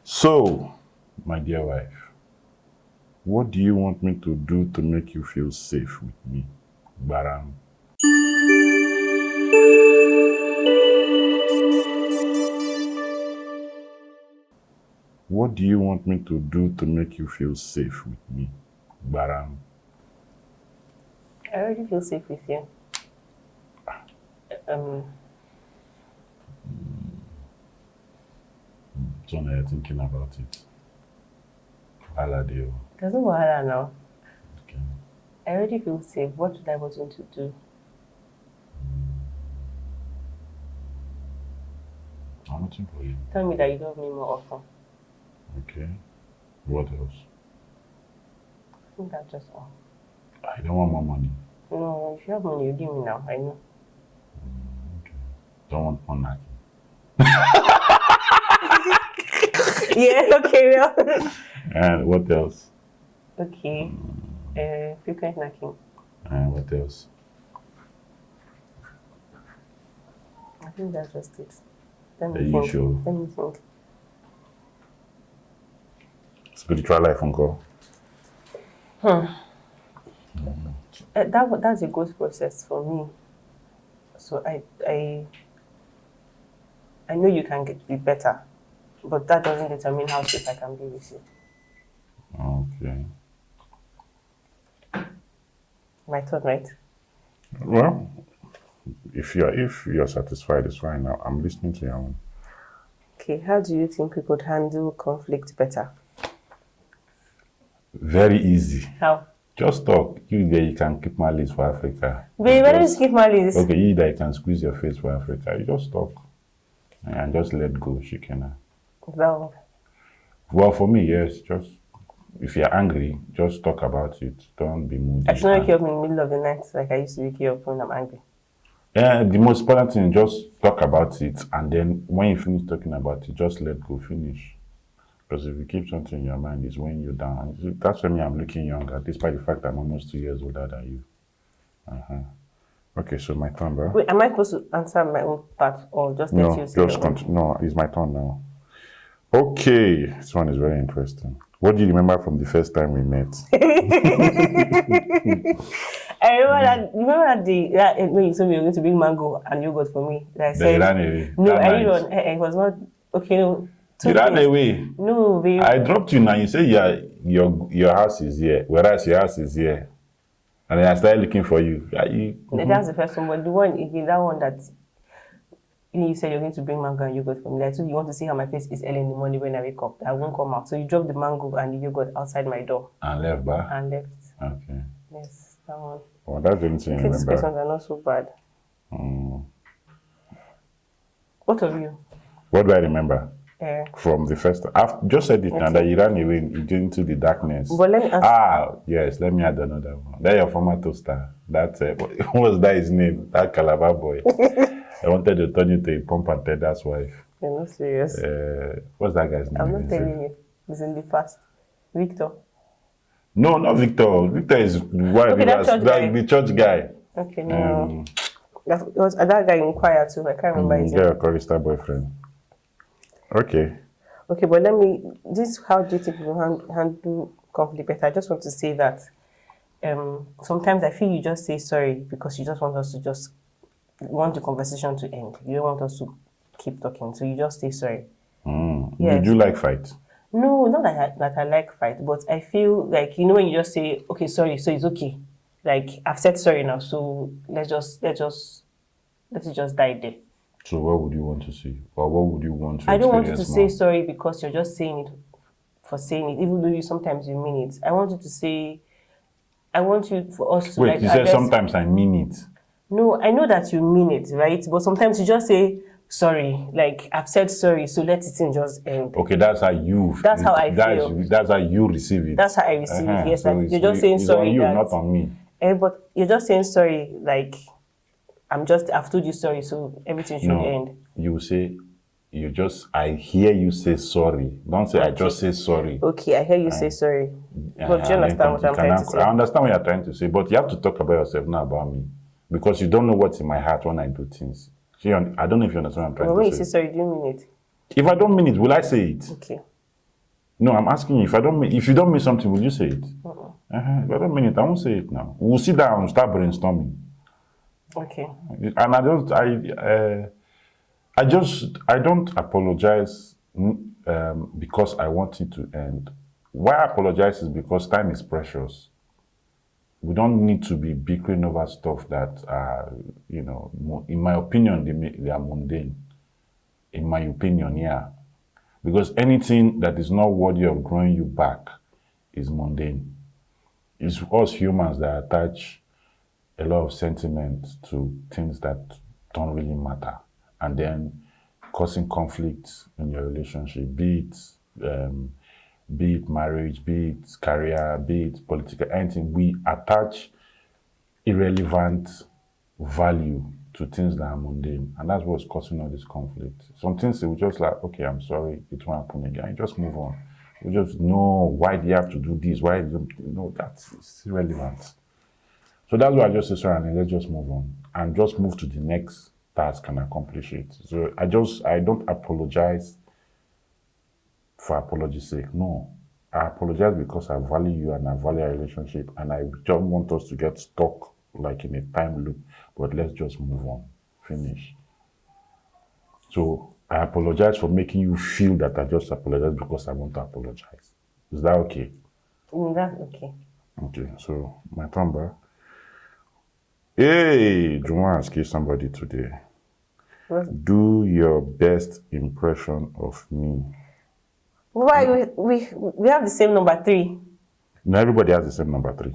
So, my dear wife, what do you want me to do to make you feel safe with me? Baram. What do you want me to do to make you feel safe with me? Baram. I already feel safe with you. So now you're thinking about it. Aladio. There's no wahala now. Okay. I already feel safe. What should I want you to do? I'm waiting for you. Tell me that you love me more often. Okay. What else? I think that's just all. I don't want more money. No, if you have money, you give me now. I know. Okay. Don't want more knacking. Yeah, okay, well. And what else? Okay. Frequent knocking. And what else? I think that's just it. Let Are me you think. sure? Let me think. Spiritual life uncle. That's a good process for me. So I know you can be better, but that doesn't determine how safe I can be with you. Okay. My thought, right? Well, if you're satisfied, it's fine. Now I'm listening to you. Okay, how do you think we could handle conflict better? Very easy. How? Just talk. You there, you can keep malice for Africa. Babe, why don't you skip my list? Okay, you there, you can squeeze your face for Africa. You just talk and just let go, Shikena. Well, Well, for me, yes. Just if you're angry, just talk about it. Don't be moody. I should not wake you up in the middle of the night like I used to wake you up when I'm angry. Yeah, the most important thing, just talk about it, and then when you finish talking about it, just let go, finish. Because if you keep something in your mind, it's weighing you down. And that's why I'm looking younger, despite the fact I'm almost 2 years older than you. Okay, so my turn, bro. Wait, am I supposed to answer my own part or just let you say Just your own? continue. No, it's my turn now. Okay, this one is very interesting. What do you remember from the first time we met? I remember that day when you told me you were going to bring mango and yogurt for me. That I said, You ran away. no, That I night. didn't run. It was not okay. No, You ran away. No, babe. I dropped you now. You say your house is here, whereas your house is here. And then I started looking for you. That's the first one, but the one again, that one that you said you're going to bring mango and yogurt for me. Like, so you want to see how my face is early in the morning when I wake up. I won't come out. So you dropped the mango and the yogurt outside my door. And left, ba? And left. Okay. Yes, that one. Well, that's the only thing I These remember. questions are not so bad. What of you? What do I remember? From the first, I've just said it now that you ran away into the darkness. But let me ask. Yes, let me add another one. That your former toaster. What was that his name? That Calabar boy. I wanted to turn you to a pump and Tedder's wife. You're not serious. What's that guy's name? I'm not telling you. He's in the past. Victor. No, not Victor. Victor is the church guy. Okay, no. It was that guy in choir too. I can't remember his name. Yeah, chorister boyfriend. Okay. Okay, but how do you think you handle conflict better? I just want to say that sometimes I feel you just say sorry because you just want us to want the conversation to end. You don't want us to keep talking, so you just say sorry. Yes. Did you like fight? No, not that I like fight, but I feel like, when you just say, okay, sorry, so it's okay. Like, I've said sorry now, so let it just die there. So what would you want to see? Or what would you want to I don't want you to more? say sorry because you're just saying it for saying it, even though sometimes you mean it. I want you for us to Wait, you said sometimes I mean it. No, I know that you mean it, right? But sometimes you just say sorry, like I've said sorry, so let it just end. Okay, that's how you. That's how I feel. That's how you receive it. That's how I receive it. Yes, so like you're just saying sorry. It's on you, not on me. But you're just saying sorry, like I've told you sorry, so everything should end. You say, I hear you say sorry. Don't say, okay. I just say sorry. Okay, I hear you say sorry. But do you understand what I'm trying to say? I understand what you're trying to say, but you have to talk about yourself, not about me. Because you don't know what's in my heart when I do things. See, I don't know if you understand what I'm But trying when to you say say. sorry, do you mean it? If I don't mean it, will I say it? Okay. No, I'm asking you. If you don't mean something, will you say it? If I don't mean it, I won't say it now. We'll sit down and start brainstorming. Okay. And I don't apologize because I want it to end. Why I apologize is because time is precious. We don't need to be bickering over stuff that are, in my opinion, they are mundane. In my opinion, yeah. Because anything that is not worthy of growing you back is mundane. It's us humans that attach a lot of sentiment to things that don't really matter, and then causing conflict in your relationship, be it marriage, be it career, be it political, anything. We attach irrelevant value to things that are mundane, and that's what's causing all this conflict. Some things we just like, okay, I'm sorry, it won't happen again. You just move on. We just know, why do you have to do this? Why do you know that's irrelevant? So that's why I just say sorry and let's just move on and just move to the next task and accomplish it. So I don't apologize for apology's sake. No. I apologize because I value you and I value our relationship, and I don't want us to get stuck like in a time loop, but let's just move on. Finish. So I apologize for making you feel that I just apologize because I want to apologize. Is that okay? That's okay. Okay, so my turn back. Hey, do you want to ask somebody today? What- Do your best impression of me. Why we have the same number 3? No, everybody has the same number 3.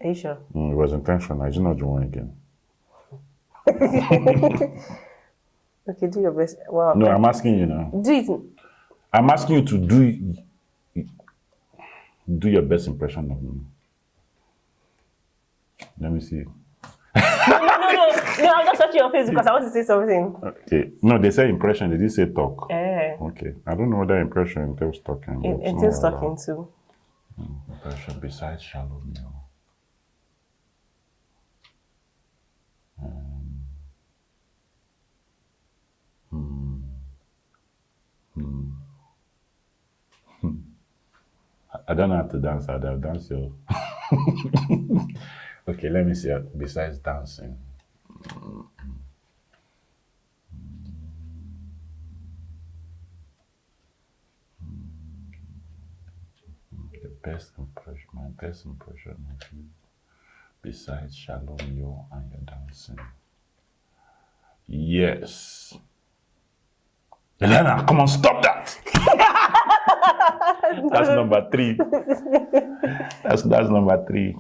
Are you sure? It was intentional. I did not do one again. Okay, do your best. Wow. No, I'm asking you now. Do it. I'm asking you to do your best impression of me. Let me see. No, I'm just touching your face because I want to say something. Okay. No, they say impression. They didn't say talk. Eh. Okay. I don't know whether impression entails talking. but It no is wahala. talking too. Impression besides shallow meal. I don't know how to dance. I'll dance your. Okay, let me see. Besides dancing, my best impression of you, besides shalom yo and your dancing. Yes. Elena, come on, stop that. That's number 3. That's number 3.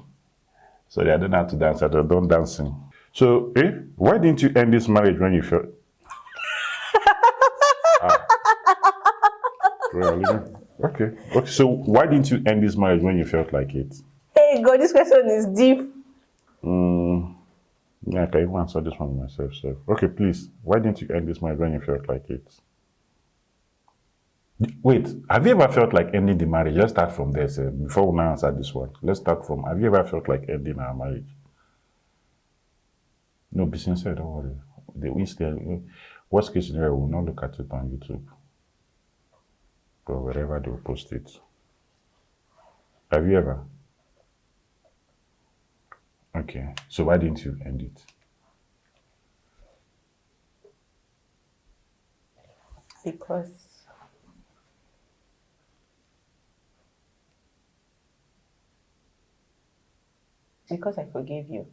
Sorry, I don't know how to dance. I don't dancing. So, why didn't you end this marriage when you felt? Really? Okay. Okay. So, why didn't you end this marriage when you felt like it? Hey God, this question is deep. Yeah, I can even answer this one myself. So, okay, please. Why didn't you end this marriage when you felt like it? Wait, have you ever felt like ending the marriage? Let's start from there, sir, before we now answer this one. Let's start from, have you ever felt like ending our marriage? No, be sincere, don't worry. We still, worst case scenario, we'll not look at it on YouTube. Or wherever they'll post it. Have you ever? Okay, so why didn't you end it? Because I forgave you,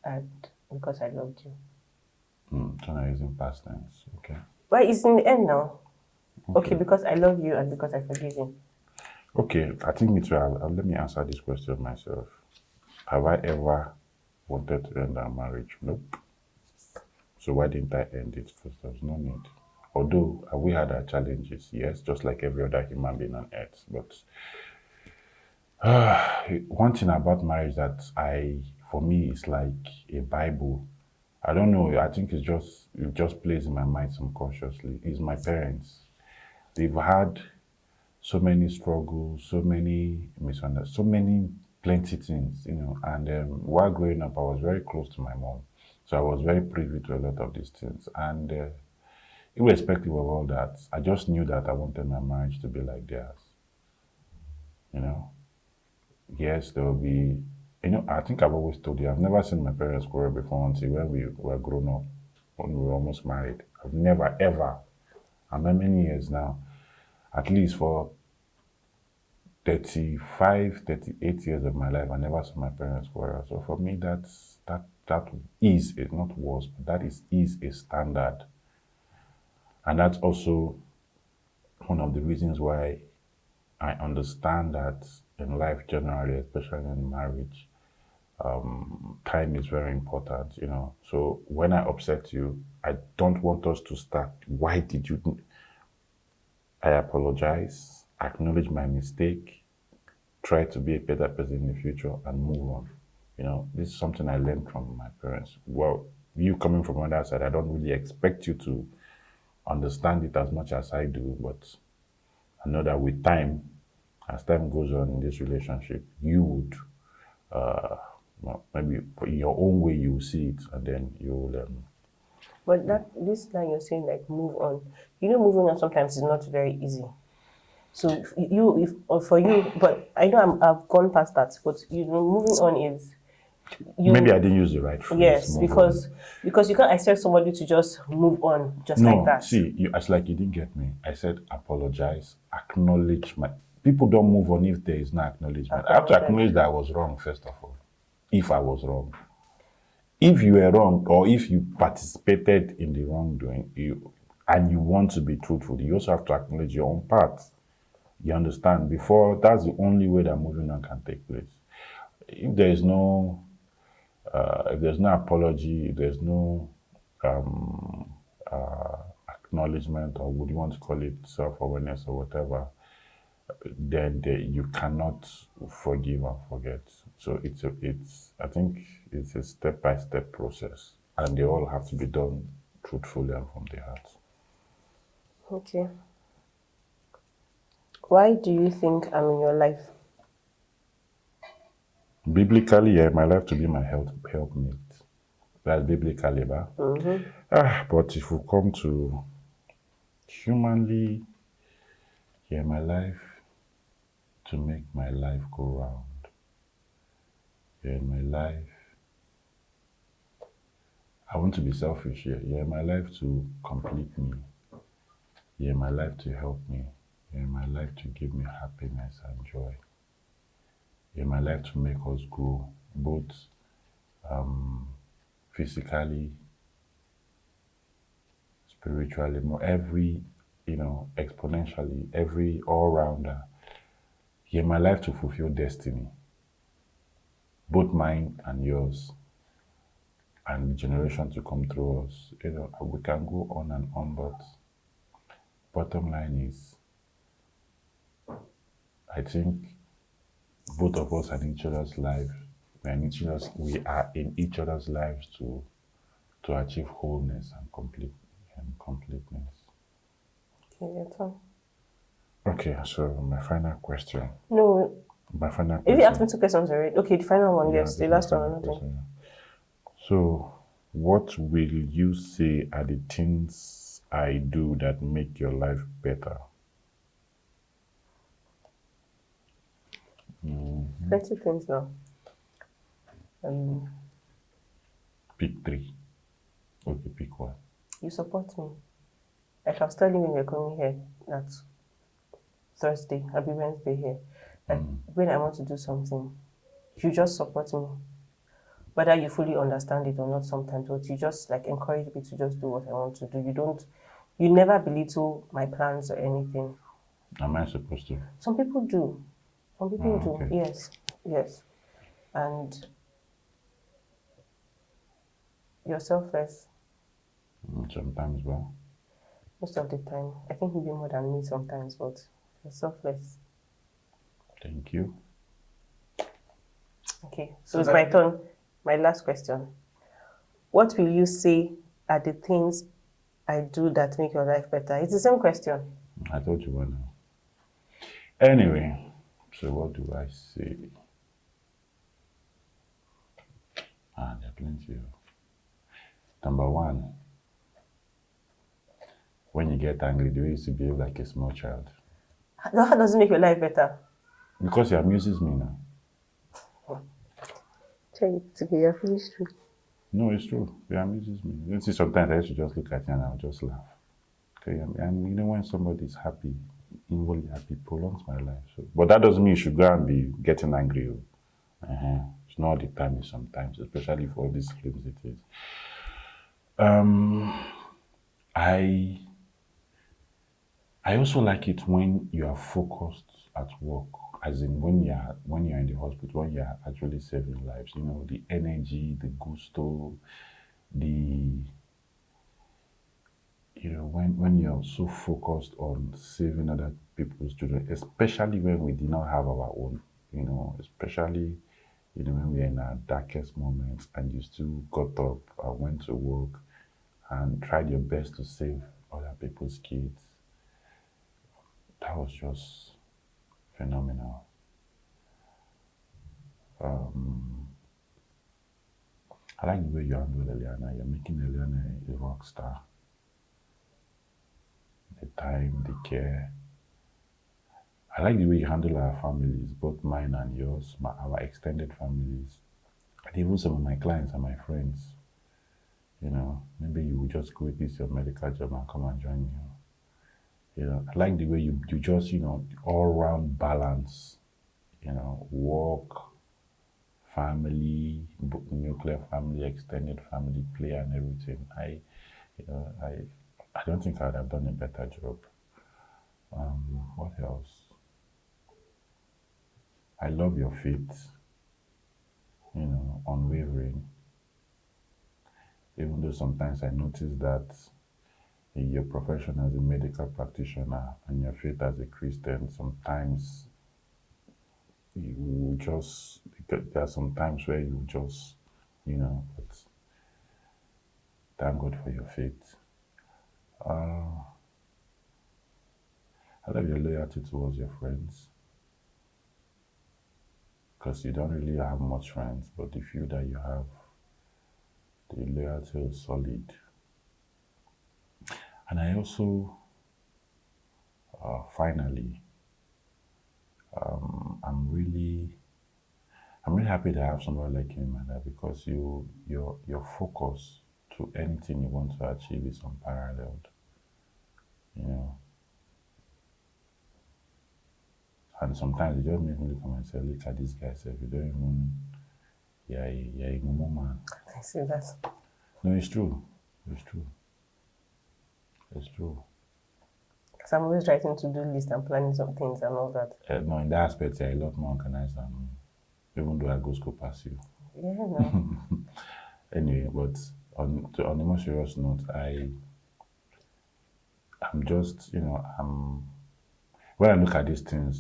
and because I loved you. So now using past tense, okay. But it's in the end now. Okay, because I love you and because I forgive you. Okay, I think me too. Let me answer this question myself. Have I ever wanted to end our marriage? Nope. So why didn't I end it? Because there was no need. Although we had our challenges, yes, just like every other human being on earth. But one thing about marriage that for me, is like a Bible. I don't know. I think it just plays in my mind subconsciously. It's my parents. They've had so many struggles, so many misunderstandings, so many plenty things, And while growing up, I was very close to my mom. So I was very privy to a lot of these things. And irrespective of all that, I just knew that I wanted my marriage to be like theirs. You know, yes, there will be, I think I've always told you, I've never seen my parents quarrel before until when we were grown up, when we were almost married. I've never, ever, and many years now, at least for 35, 38 years of my life, I never saw my parents quarrel. So for me, that is, it not was, but that is a standard. And that's also one of the reasons why I understand that in life generally, especially in marriage, time is very important, So when I upset you, I don't want us to start. Why did you? I apologize, acknowledge my mistake, try to be a better person in the future, and move on. This is something I learned from my parents. Well, you coming from on that side, I don't really expect you to understand it as much as I do, but I know that with time, as time goes on in this relationship, you would, well, maybe in your own way, you will see it, and then you will. But that this line you're saying, like move on. Moving on sometimes is not very easy. So if or for you, but I know I've gone past that. But moving on is Maybe I you. didn't use the right phrase. Yes, Move on. because you can't expect somebody to just move on just like No, that. see, it's like you didn't get me. I said apologize, acknowledge my. People don't move on if there is no acknowledgement. I have to Acknowledge. acknowledge that I was wrong first of all. If I was wrong, if you were wrong, or if you participated in the wrongdoing, and you want to be truthful, you also have to acknowledge your own part. You understand? Before, that's the only way that moving on can take place. If there is no, if there's no apology, if there's no acknowledgement, or would you want to call it self-awareness or whatever, then you cannot forgive and forget. So I think it's a step-by-step process, and they all have to be done truthfully and from the heart. Okay. Why do you think I'm in your life? Biblically, yeah, my life to be my helpmate. That's biblically, but but if we come to humanly, yeah, my life to make my life go round. Yeah, my life. I want to be selfish here. Yeah, my life to complete me. Yeah, my life to help me. Yeah, my life to give me happiness and joy. Yeah, my life to make us grow, both physically, spiritually, more every, exponentially, every all rounder. Yeah, my life to fulfill destiny, both mine and yours, and the generation to come through us. We can go on and on, but bottom line is, I think both of us are in each other's lives. We are in each other's lives to achieve wholeness and completeness. Okay, your turn. Okay, so my final question. No, My final if you asked me question. 2 questions already. Okay, the final one, Yeah, yes. this The is my last one, final another. question. So, what will you say are the things I do that make your life better? Plenty things now. Um, Pick three. Okay, pick one. you support me. Like I was telling you when you're coming here that Thursday, I'll be Wednesday here. That when I want to do something, you just support me. Whether you fully understand it or not sometimes, but you just like encourage me to just do what I want to do. You never belittle my plans or anything. Am I supposed to? Some people do. Some people Oh, do, okay. yes. Yes. And you're selfless Sometimes, well, most of the time. I think maybe more than me sometimes, but you're selfless. thank you. Okay, so it's my turn. My last question. What will you say are the things I do that make your life better? It's the same question. I thought you were now. Anyway, so what do I say? There are plenty of. Number one, when you get angry, do you used to behave like a small child? How does it make your life better? Because it amuses me now. Check it again, you're finished. No, it's true. It amuses me. You see, sometimes I used to just look at you and I'll just laugh. Okay, and you know when somebody's happy, inwardly happy, prolongs my life. So, but that doesn't mean you should go and be getting angry. It's not all the time. It's sometimes, especially for all these flimsy things. I I also like it when you are focused at work, as in when you're in the hospital, when you're actually saving lives. You know, the energy, the gusto, the when you're so focused on saving other people's children, especially when we did not have our own, especially when we're in our darkest moments and you still got up and went to work and tried your best to save other people's kids. That was just phenomenal. I like the way you handle Eliana. You're making Eliana a rock star. The time, the care. I like the way you handle our families, both mine and yours, our extended families, and even some of my clients and my friends. Maybe you will just quit this your medical job and come and join me. I like the way you just, all round balance, work, family, nuclear family, extended family, play and everything. You know, I don't think I'd have done a better job. What else? I love your faith, unwavering. Even though sometimes I notice that in your profession as a medical practitioner and your faith as a Christian, sometimes you will just, there are some times where you just, but thank God for your faith. I love your loyalty towards your friends because you don't really have much friends, but the few that you have, the loyalty is solid. And I also, finally, I'm really, I'm really happy to have somebody like you in my life because your focus to anything you want to achieve is unparalleled. You know, and sometimes it just makes me look at myself, look at this guy, say, you don't even, you're a momo man. I see that. No, it's true. It's true. It's true. Because I'm always writing to-do list and planning some things and all that. No, in that aspect, you're a lot more organized than me, even though I go school past you. Yeah, no. Anyway, but on a more serious note, I'm just, when I look at these things,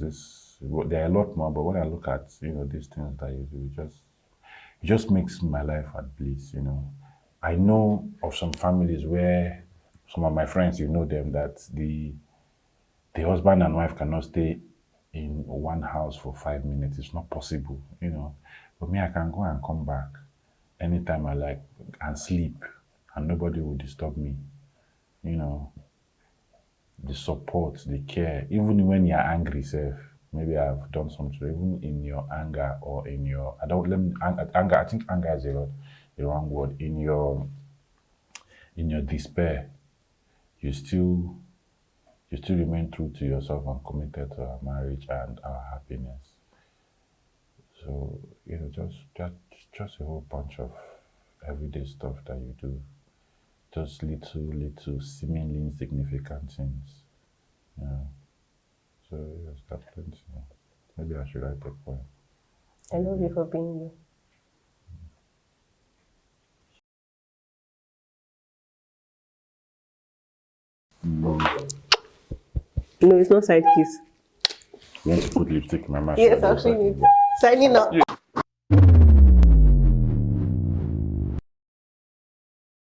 there are a lot more, but when I look at, these things that you do, it just makes my life at bliss. I know of some families where some of my friends, them, that the husband and wife cannot stay in one house for 5 minutes. It's not possible. But me, I can go and come back anytime I like and sleep, and nobody will disturb me. You know, the support, the care, even when you're angry, self. Maybe I've done something, even in your anger or in your, I don't, let me, anger, I think anger is the wrong word. In your despair, you still, you still remain true to yourself and committed to our marriage and our happiness. So, just a whole bunch of everyday stuff that you do. Just little, seemingly insignificant things. Yeah. So, yes, that's plenty. Maybe I should write a poem. I love you for being you. No, it's not side kiss. You want to put lipstick in my mouth? Yes, actually. Signing up.